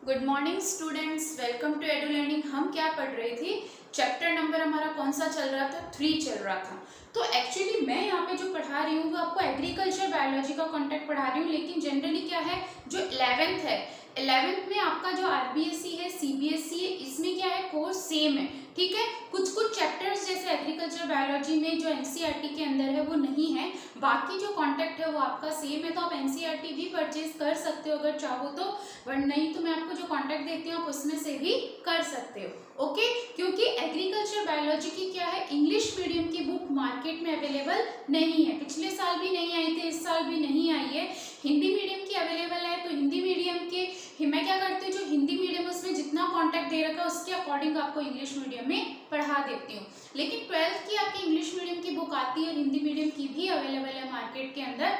Good morning students, welcome to Edu Learning. हम क्या पढ़ रहे थे? चैप्टर नंबर हमारा कौन सा चल रहा था? 3 चल रहा था। तो एक्चुअली मैं यहाँ पे जो पढ़ा रही हूँ वो आपको एग्रीकल्चर बायोलॉजी का कॉन्टेक्ट पढ़ा रही हूँ, लेकिन जनरली क्या है, जो 11th है, 11th में आपका जो आरबीएसई है, सीबीएसई है, इसमें क्या है, कोर्स सेम है। ठीक है, कुछ कुछ चैप्टर्स जैसे एग्रीकल्चर बायोलॉजी में जो एनसीईआरटी के अंदर है वो नहीं है, बाकी जो कॉन्टेक्ट है वो आपका सेम है। तो आप एनसीईआरटी भी परचेज कर सकते हो अगर चाहो तो, बट नहीं तो मैं आपको जो कॉन्टेक्ट देती हूँ आप उसमें से भी कर सकते हो। ओके, क्योंकि एग्रीकल्चर बायोलॉजी की क्या है, इंग्लिश मीडियम की बुक मार्केट में अवेलेबल नहीं है। पिछले साल भी नहीं आई थी, इस साल भी नहीं आई है। हिंदी मीडियम की अवेलेबल है, तो हिंदी मीडियम के मैं क्या करती हूँ, जो हिंदी मीडियम उसमें जितना कॉन्टेक्ट दे रखा है उसके अकॉर्डिंग आपको इंग्लिश मीडियम में पढ़ा देती हूँ। लेकिन 12th की आपकी इंग्लिश मीडियम की बुक आती है, हिंदी मीडियम की भी अवेलेबल है मार्केट के अंदर,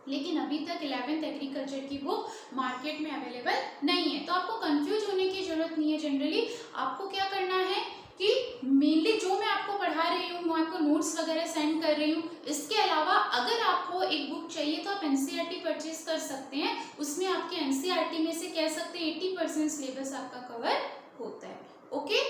लेकिन अभी तक 11th एग्रीकल्चर की बुक मार्केट में अवेलेबल नहीं है। तो आपको कंफ्यूज होने की जरूरत नहीं है। जनरली आपको क्या करना है कि मेनली जो मैं आपको पढ़ा रही हूँ, मैं आपको नोट्स वगैरह सेंड कर रही हूँ। इसके अलावा अगर आपको एक बुक चाहिए तो आप एनसीईआरटी परचेज कर सकते हैं। उसमें आपके एनसीईआरटी में से कह सकते हैं 80% सिलेबस आपका कवर होता है। ओके,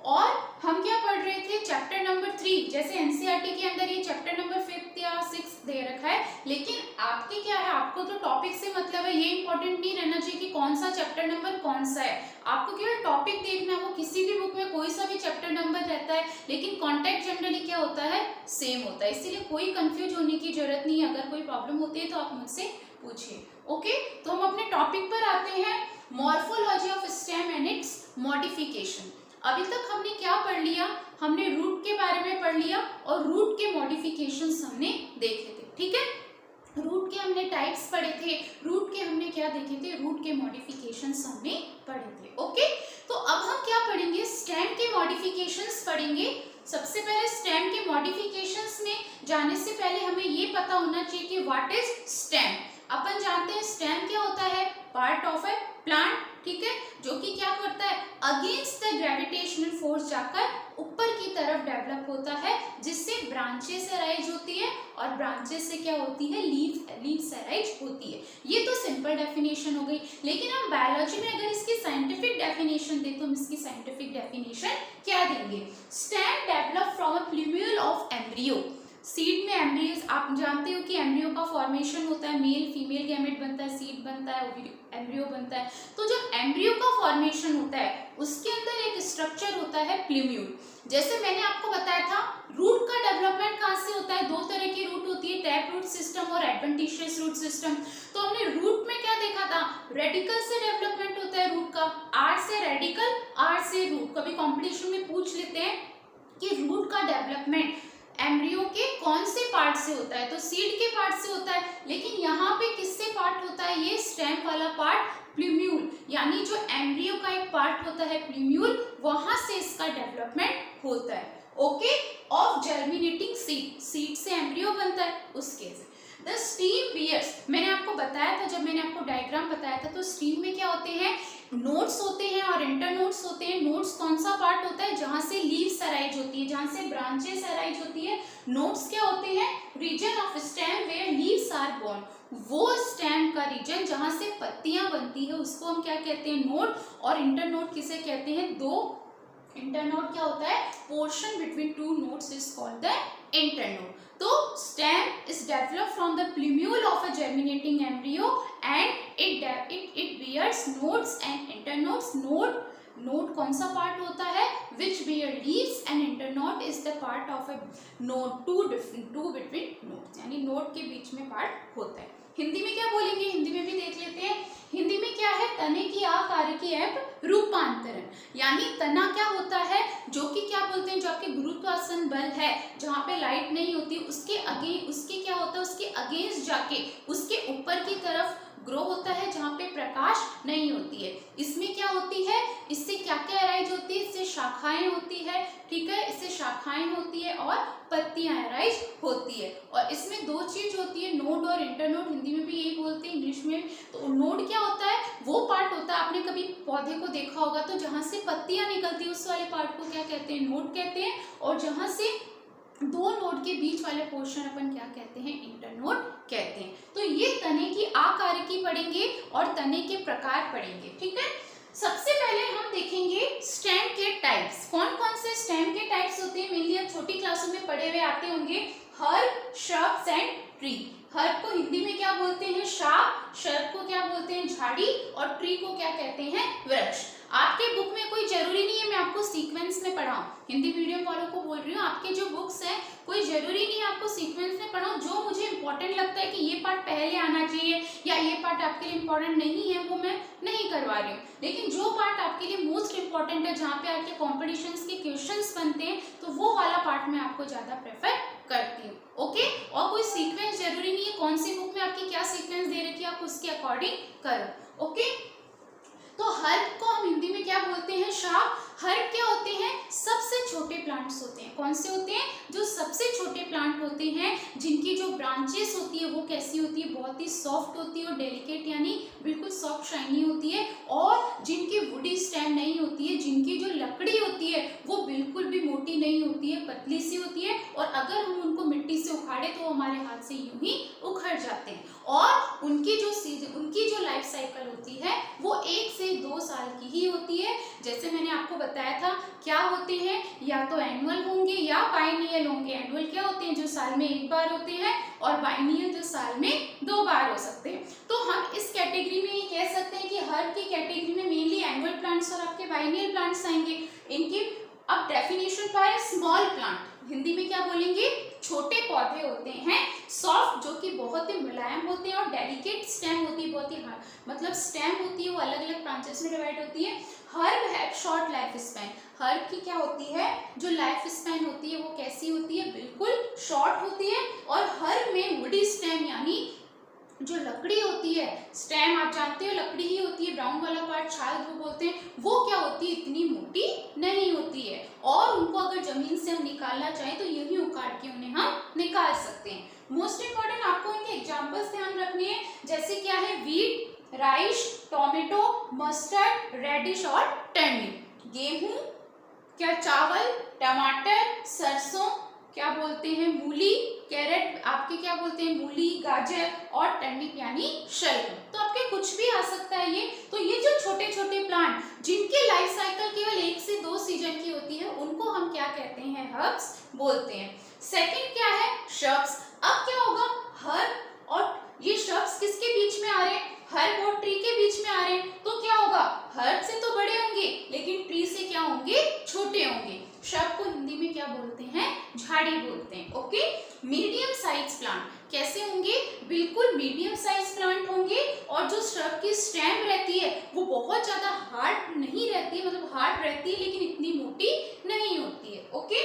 और हम क्या पढ़ रहे थे? Chapter number 3। जैसे एनसीईआरटी के अंदर ये चैप्टर नंबर 5th या 6th दे रखा है, लेकिन आपके क्या है, आपको तो टॉपिक से मतलब है, ये इंपॉर्टेंट नहीं रहना चाहिए कि कौन सा चैप्टर नंबर कौन सा है। आपको केवल टॉपिक देखना है। वो किसी भी बुक में कोई सा भी चैप्टर नंबर रहता है, लेकिन कॉन्टेक्ट जनरली क्या होता है, सेम होता है। इसीलिए कोई कंफ्यूज होने की जरूरत नहीं है। अगर कोई प्रॉब्लम होती है तो आप मुझसे पूछिए। ओके, तो हम अपने टॉपिक पर आते हैं, morphology of stem and it's modification. अभी तक हमने क्या पढ़ लिया? हमने रूट के बारे में पढ़ लिया और रूट के मॉडिफिकेशंस हमने देखे थे। ठीक है, रूट के हमने टाइप्स पढ़े थे, रूट के हमने क्या देखे थे, रूट के मॉडिफिकेशंस हमने पढ़े थे। ओके, तो अब हम क्या पढ़ेंगे, स्टेम के मॉडिफिकेशंस पढ़ेंगे। सबसे पहले स्टेम के मॉडिफिकेशंस में जाने से पहले हमें ये पता होना चाहिए कि व्हाट इज स्टेम। अपन जानते हैं स्टेम क्या होता है, पार्ट ऑफ ए प्लांट। ठीक है, जो कि क्या करता है, अगेंस्ट द ग्रेविटेशनल फोर्स जाकर ऊपर की तरफ डेवलप होता है, जिससे ब्रांचेस अराइज होती है, और ब्रांचेस से क्या होती है, लीव्स अराइज होती है। ये तो सिंपल डेफिनेशन हो गई। लेकिन हम बायोलॉजी में अगर इसकी साइंटिफिक डेफिनेशन दें तो हम इसकी साइंटिफिक डेफिनेशन क्या देंगे? Stem develop from a plumule of embryo. Seed में एम्ब्रियोज, आप जानते हो कि एम्ब्रियो का फॉर्मेशन होता है, मेल फीमेल गैमेट बनता है, सीड बनता है, एम्ब्रियो बनता है। तो जब एम्ब्रियो का फॉर्मेशन होता है उसके अंदर एक स्ट्रक्चर होता है प्लूम्यूल। जैसे मैंने आपको बताया था, रूट का डेवलपमेंट कहाँ से होता है? 2 तरह की रूट होती है, टैप रूट सिस्टम और एडवेंटिशियस रूट सिस्टम। तो हमने रूट में क्या देखा था, रेडिकल से डेवलपमेंट होता है रूट का, आर से रेडिकल, आर से रूट। कभी कॉम्पिटिशन में पूछ लेते हैं कि रूट का डेवलपमेंट एम्ब्रियो के कौन से पार्ट से होता है, तो सीड के पार्ट से होता है। लेकिन यहाँ पे किससे पार्ट होता है, ये स्टेम वाला पार्ट, प्लूम्यूल, यानी जो एम्ब्रियो का एक पार्ट होता है प्लूम्यूल, वहां से इसका डेवलपमेंट होता है। Okay, of germinating seed, seed से एम्ब्रियो बनता है उसके से। द स्टीम बियर्स, मैंने आपको बताया था, जब मैंने आपको डायग्राम बताया था, तो स्टीम में क्या होते हैं, नोड्स होते हैं और इंटरनोड्स होते हैं। नोड्स कौन सा पार्ट होता है, जहां से लीव्स अराइज होती है, जहां से ब्रांचेस अराइज होती है। नोड्स क्या होते हैं, region of stem where leaves are born. वो स्टेम का रीजन जहां से पत्तियां बनती है उसको हम क्या कहते हैं, नोड। और इंटरनोड किसे कहते हैं, दो इंटरनोड क्या होता है, portion between 2 nodes is called the internode. तो stem is developed from the plumule of a germinating embryo and it bears nodes and internodes. Node कौन सा पार्ट होता है, which bear leaves, and internode is the part of a node, to between nodes, यानी node के बीच में part होता है। हिंदी में क्या बोलेंगे, हिंदी में भी देख लेते हैं। हिंदी में क्या है, तने की आकार की एप रूपांतरण, यानी तना क्या होता है, जो कि क्या बोलते हैं, जो आपके गुरुत्वाकर्षण बल है, जहाँ पे लाइट नहीं होती, उसके क्या होता है, उसके अगेंस्ट जाके उसके ऊपर की तरफ ग्रो होता है, जहाँ पे प्रकाश नहीं होती है। इसमें क्या होती है, इससे क्या क्या अराइज होती है, इससे शाखाएं होती है। ठीक है, इससे शाखाएं होती है और पत्तियां अराइज होती है। और इसमें 2 चीज होती है, नोड और इंटरनोड। हिंदी में भी यही बोलते हैं, इंग्लिश में। तो नोड क्या होता है, वो पार्ट होता है, आपने कभी पौधे को देखा होगा, तो जहां से पत्तियां निकलती है उस वाले पार्ट को क्या कहते हैं, नोड कहते हैं। और जहां से 2 नोड के बीच वाले पोर्शन अपन क्या कहते हैं, इंटरनोड कहते हैं। तो ये तने की आकार की पढ़ेंगे और तने के प्रकार पढ़ेंगे। ठीक है, सबसे पहले हम देखेंगे स्टेम के टाइप्स। कौन कौन से स्टेम के टाइप्स होते हैं, मेनली आप छोटी क्लासों में पढ़े हुए आते होंगे। Herb, shrubs and tree. Herb को हिंदी में क्या बोलते हैं, शाप। श्रब को क्या बोलते हैं, झाड़ी। और ट्री को क्या कहते हैं, वृक्ष। आपके बुक में कोई जरूरी नहीं है मैं आपको सीक्वेंस में पढ़ाऊं, हिंदी मीडियम वालों को बोल रही हूँ, आपके जो बुक्स हैं कोई जरूरी नहीं है आपको सीक्वेंस में पढ़ाऊं। जो मुझे इंपॉर्टेंट लगता है कि ये पार्ट पहले आना चाहिए या ये पार्ट आपके लिए इंपॉर्टेंट नहीं है, वो मैं नहीं करवा रही हूँ। लेकिन जो पार्ट आपके लिए मोस्ट इंपॉर्टेंट है, जहाँ पे आपके कॉम्पिटिशन्स के क्वेश्चंस बनते हैं, तो वो वाला पार्ट मैं आपको ज्यादा प्रेफर करती हूँ। ओके, और कोई सीक्वेंस जरूरी नहीं है, कौन सी बुक में आपकी क्या सीक्वेंस दे रखी है आप उसके अकॉर्डिंग करो। ओके, तो हर्ब को हम हिंदी में क्या बोलते हैं, शाप। हर्ब क्या होते हैं, सबसे छोटे प्लांट्स होते हैं। कौन से होते हैं, जो सबसे छोटे प्लांट होते हैं, जिनकी जो ब्रांचेस होती है वो कैसी होती है, बहुत ही सॉफ्ट होती है और डेलिकेट, यानी बिल्कुल सॉफ्ट शाइनी होती है। और जिनकी वुडी स्टेम नहीं होती है, जिनकी जो लकड़ी होती है वो बिल्कुल भी मोटी नहीं होती है, पतली सी होती है। और अगर हम उनको मिट्टी से उखाड़े तो हमारे हाथ से यूं ही उखड़ जाते हैं। और उनकी जो लाइफ साइकिल होती है वो 1 से 2 साल की ही होती है। जैसे मैंने आपको बताया था, क्या होते हैं, या तो एनुअल होंगे या बाइनियल होंगे। एनुअल क्या होते हैं, जो साल में 1 बार होते हैं, और बाइनियल जो साल में 2 बार हो सकते हैं। तो हम इस कैटेगरी में ये कह सकते हैं कि हर्ब की कैटेगरी में मेनली एनुअल प्लांट्स और आपके बाइनियल प्लांट्स आएंगे। इनकी अब डेफिनेशन क्या है, स्मॉल प्लांट, हिंदी में क्या बोलेंगे, छोटे पौधे होते हैं, सॉफ्ट, जो कि बहुत ही मुलायम होते हैं, और डेलिकेट स्टेम होती है, बहुत ही हार्ड, मतलब स्टेम होती है वो अलग अलग ब्रांचेस में डिवाइड होती है। हर्ब है शॉर्ट लाइफ स्पैन। हर्ब की क्या होती है, जो लाइफ स्पैन होती है वो कैसी होती है, बिल्कुल शॉर्ट होती है। और हर्ब में वुडी स्टेम, यानी जो लकड़ी होती है, स्टेम आप जानते हो लकड़ी ही होती है, ब्राउन वाला पार्ट छाल जो बोलते हैं, वो क्या होती है, इतनी मोटी नहीं होती है। और उनको अगर जमीन से हम निकालना चाहें तो यूं ही उखाड़ के उन्हें हम निकाल सकते हैं। मोस्ट इंपॉर्टेंट आपको इनके एग्जांपल्स ध्यान रखने हैं, जैसे क्या है, wheat, rice, tomato, mustard, radish और टर्निप। गेहूं, क्या चावल, टमाटर, सरसों, क्या बोलते हैं, मूली, कैरेट आपके क्या बोलते हैं, मूली, गाजर, और टर्निप यानी शलगम। तो आपके कुछ भी आ सकता है ये। तो ये जो छोटे छोटे प्लांट जिनकी लाइफ साइकिल केवल 1 से 2 सीजन की होती है, उनको हम क्या कहते हैं, हर्ब्स बोलते हैं। सेकंड क्या है, श्रब्स। अब क्या होगा, हर्ब और ये श्रब्स किसके बीच में आ रहे हैं, हर्ब और ट्री के बीच में आ रहे हैं। तो क्या होगा, हर्ब से तो बड़े होंगे लेकिन ट्री से क्या होंगे, छोटे होंगे। श्रब को हिंदी में क्या बोलते हैं, झाड़ी बोलते हैं। ओके, मीडियम साइज प्लांट कैसे होंगे, बिल्कुल मीडियम साइज प्लांट होंगे। और जो श्रब की स्टेम रहती है वो बहुत ज्यादा हार्ड नहीं रहती है, मतलब हार्ड रहती है लेकिन इतनी मोटी नहीं होती है। ओके,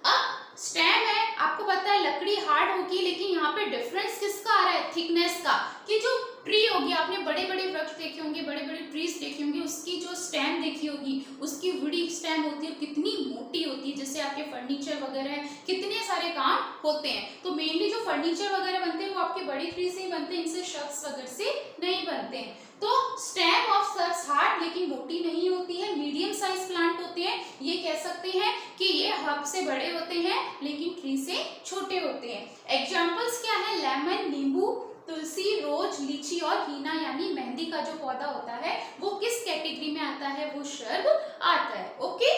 अब स्टेम है, आपको पता है लकड़ी हार्ड होगी, लेकिन यहाँ पे डिफरेंस किसका आ रहा है, थिकनेस का। कि जो ट्री होगी, आपने बड़े बड़े वृक्ष देखे होंगे, बड़े बड़े ट्रीज देखे होंगे, उसकी जो स्टेम देखी होगी, उसकी वुडी स्टेम होती है, कितनी मोटी होती है। जैसे आपके फर्नीचर वगैरह है, कितने सारे काम होते हैं। तो मेनली जो फर्नीचर वगैरह बनते हैं वो आपके बड़ी ट्री से ही बनते हैं, इनसे श्रब्स वगैरह से नहीं बनते हैं। तो स्टेम ऑफ श्रब्स हार्ड लेकिन मोटी नहीं होती है, मीडियम साइज प्लांट होते हैं। ये कह सकते हैं कि ये हर्ब से बड़े होते हैं लेकिन ट्री से छोटे होते हैं। एग्जांपल्स क्या है, लेमन, नींबू, तुलसी, रोज, लीची और हीना यानी मेहंदी का जो पौधा होता है वो किस कैटेगरी में आता है, वो श्रब आता है। ओके,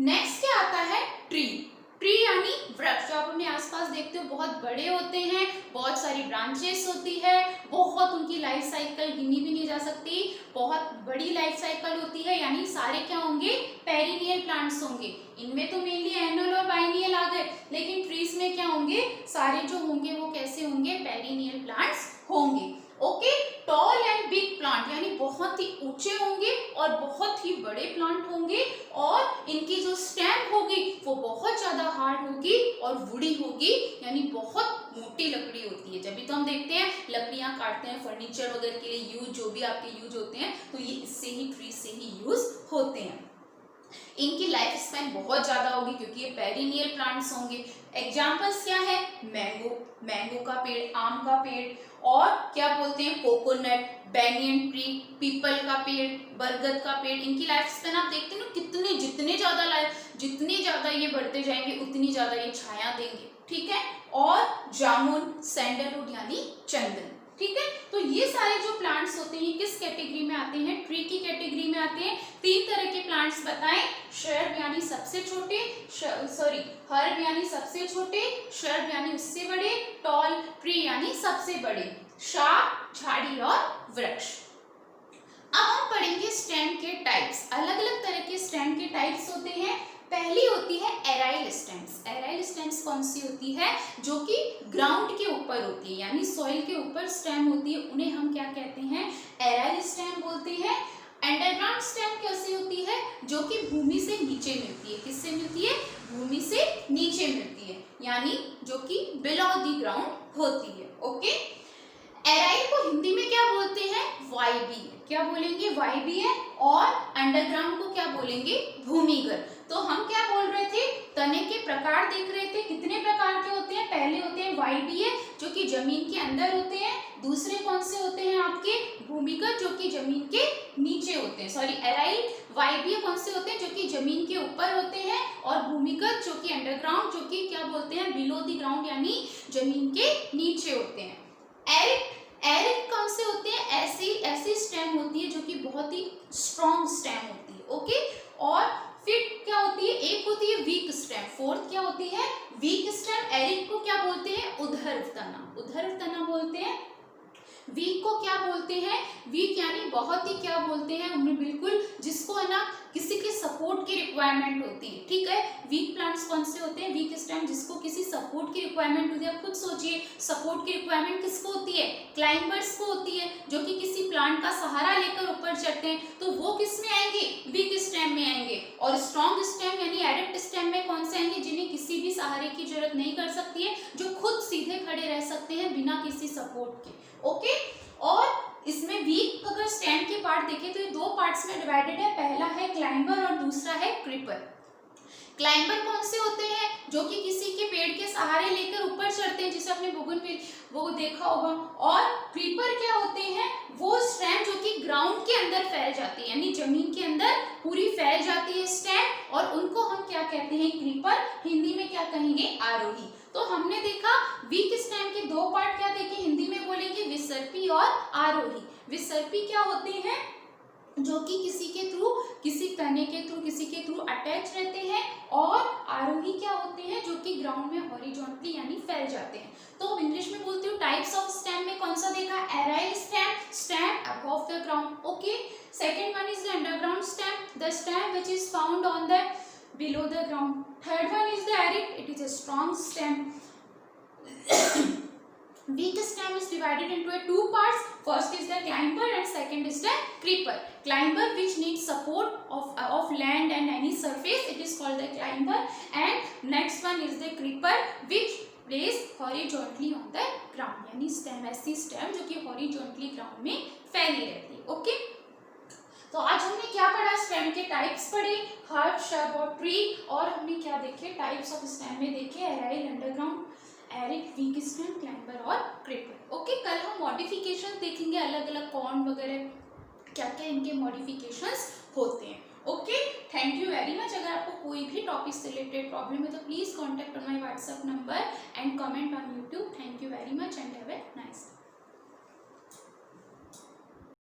नेक्स्ट क्या आता है, ट्री। ट्री यानी वृक्ष, जो आप अपने आसपास देखते हो बहुत बड़े होते हैं, बहुत सारी ब्रांचेस होती है, बहुत उनकी लाइफ साइकिल गिनी भी नहीं जा सकती, बहुत बड़ी लाइफ साइकिल होती है। यानी सारे क्या होंगे, पेरिनियल प्लांट्स होंगे। इनमें तो मेनली एनुअल और बाइनियल आ गए, लेकिन ट्रीज में क्या होंगे, सारे जो होंगे वो कैसे होंगे, पेरिनियल प्लांट्स होंगे। Okay, tall and big plant यानी बहुत ही ऊंचे होंगे और बहुत ही बड़े प्लांट होंगे, और इनकी जो स्टेम होगी वो बहुत ज्यादा हार्ड होगी और वुडी होगी, यानी बहुत मोटी लकड़ी होती है। जब भी तो हम देखते हैं लकड़ियां काटते हैं फर्नीचर वगैरह के लिए यूज, जो भी आपके यूज होते हैं, तो ये इससे ही, ट्री से ही यूज होते हैं। इनकी लाइफ स्पैन बहुत ज्यादा होगी क्योंकि ये पेरिनियल प्लांट्स होंगे। एग्जांपल्स क्या है, मैंगो, मैंगो का पेड़, आम का पेड़, और क्या बोलते हैं, कोकोनट, बैनियन ट्री, पीपल का पेड़, बरगद का पेड़। इनकी लाइफ स्पैन आप देखते हैं ना, कितने, जितने ज्यादा ये बढ़ते जाएंगे उतनी ज्यादा ये छाया देंगे। ठीक है, और जामुन, सैंडलवुड यानी चंदन। ठीक है। तो ये सारे जो प्लांट्स होते हैं किस कैटेगरी में आते हैं, ट्री की कैटेगरी में आते हैं। 3 तरह के प्लांट्स बताएं, श्रब यानी सबसे छोटे, हर्ब यानी सबसे छोटे, श्रब यानी उससे बड़े, टॉल ट्री यानी सबसे बड़े, शाख झाड़ी और वृक्ष। अब हम पढ़ेंगे स्टेम के टाइप्स। अलग अलग तरह के स्टेम के टाइप्स होते हैं। पहली होती है एराइल स्टेम्स। एराइल स्टेम्स कौन सी होती है, जो कि ग्राउंड के ऊपर होती है, यानी सॉइल के ऊपर स्टेम होती है, उन्हें हम क्या कहते हैं, एराइल स्टेम बोलते हैं। अंडरग्राउंड स्टेम कैसी होती है, जो कि भूमि से नीचे मिलती है। किससे मिलती है, भूमि से नीचे मिलती है, यानी जो कि बिलो द ग्राउंड होती है। ओके, एराइल को हिंदी में क्या बोलते हैं, वायबीय। क्या बोलेंगे, वायबीय। और अंडरग्राउंड को क्या बोलेंगे, भूमिगत। तो हम क्या बोल रहे थे, तने के प्रकार देख रहे थे, कितने प्रकार के होते हैं। पहले होते हैं वायबीय, जो कि जमीन के अंदर होते हैं। दूसरे कौन से होते हैं आपके, भूमिगत, जो कि जमीन के नीचे होते हैं। एराइल वायबीय कौन से होते हैं, जो कि जमीन के ऊपर होते हैं, और भूमिगत जो कि अंडरग्राउंड, जो कि क्या बोलते हैं, बिलो द ग्राउंड, यानी जमीन के नीचे होते हैं। एरिक कौन से होते हैं, ऐसी स्टेम होती है जो कि बहुत ही स्ट्रॉन्ग स्टेम होती है। ओके, और फिर क्या होती है, एक होती है वीक स्टेम। फोर्थ क्या होती है, वीक स्टेम। एरिक को क्या बोलते हैं, उद्धर्व तना, उद्धर्व तना बोलते हैं। वीक को क्या बोलते हैं, वीक यानी बहुत ही क्या बोलते हैं, उन्हें बिल्कुल जिसको है ना किसी के सपोर्ट की रिक्वायरमेंट होती है। ठीक है, वीक प्लांट्स कौन से होते हैं, वीक स्टेम, जिसको किसी सपोर्ट की रिक्वायरमेंट होती है। आप खुद सोचिए, सपोर्ट की रिक्वायरमेंट किसको होती है, क्लाइंबर्स को होती है, जो कि किसी प्लांट का सहारा लेकर ऊपर चढ़ते हैं। तो वो किस में आएंगे, वीक स्टेम में आएंगे। और स्ट्रॉन्ग स्टेम यानी एडप्ट स्टेम में कौन से आएंगे, जिन्हें किसी भी सहारे की जरूरत नहीं कर सकती है, जो खुद सीधे खड़े रह सकते हैं बिना किसी सपोर्ट के। ओके, और इसमें वीक अगर स्टेम के पार्ट देखें तो ये 2 पार्ट्स में डिवाइडेड है। पहला है क्लाइंबर और दूसरा है क्रीपर। क्लाइंबर कौन से होते हैं, जो कि किसी के पेड़ के सहारे लेकर ऊपर चढ़ते हैं, जिसे आपने बोगनविल वो देखा होगा। और क्रीपर क्या होते हैं, वो स्टेम जो कि ग्राउंड के अंदर फैल जाती है, यानी जमीन के अंदर पूरी फैल जाती है स्टेम, और उनको हम क्या कहते हैं, क्रीपर। हिंदी में क्या कहेंगे, आरोही। तो हमने देखा वीक स्टेम के 2 पार्ट क्या देखे, हिंदी में बोलेंगे विसर्पी और आरोही। विसर्पी क्या होते हैं, जो कि किसी के थ्रू, किसी तने के थ्रू, किसी के थ्रू अटैच रहते हैं। और आरोही क्या होते हैं, जो कि ग्राउंड में हॉरिजॉन्टली यानी फैल जाते हैं। तो इंग्लिश में बोलती हूँ टाइप्स ऑफ स्टेम में कौन सा देखा, aryl stem, stem above the ground. Okay, second one is the underground stem, the stem which is found on the below the ground. Third one is the eric, it is a strong stem. Weak stem is divided into 2 parts. First is the climber and second is the creeper. Climber which needs support of land and any surface, it is called the climber. And next one is the creeper which plays horizontally on the ground. यानी stem ऐसी stem जो कि horizontally ground में फैली रहती है। Okay? तो आज हमने क्या पढ़ा, स्टेम के टाइप्स पढ़े, हर्ब, श्रब और ट्री। और हमने क्या देखे, टाइप्स ऑफ स्टेम में देखे, aerial, underground, erect, weak stem, climber और क्रीपर। ओके, कल हम मॉडिफिकेशन देखेंगे, अलग अलग कॉर्न वगैरह क्या क्या इनके मॉडिफिकेशंस होते हैं। Okay, thank you very much. अगर आपको कोई भी टॉपिक से रिलेटेड प्रॉब्लम है तो please contact on my WhatsApp number and comment on YouTube. Thank you very much and have a nice day.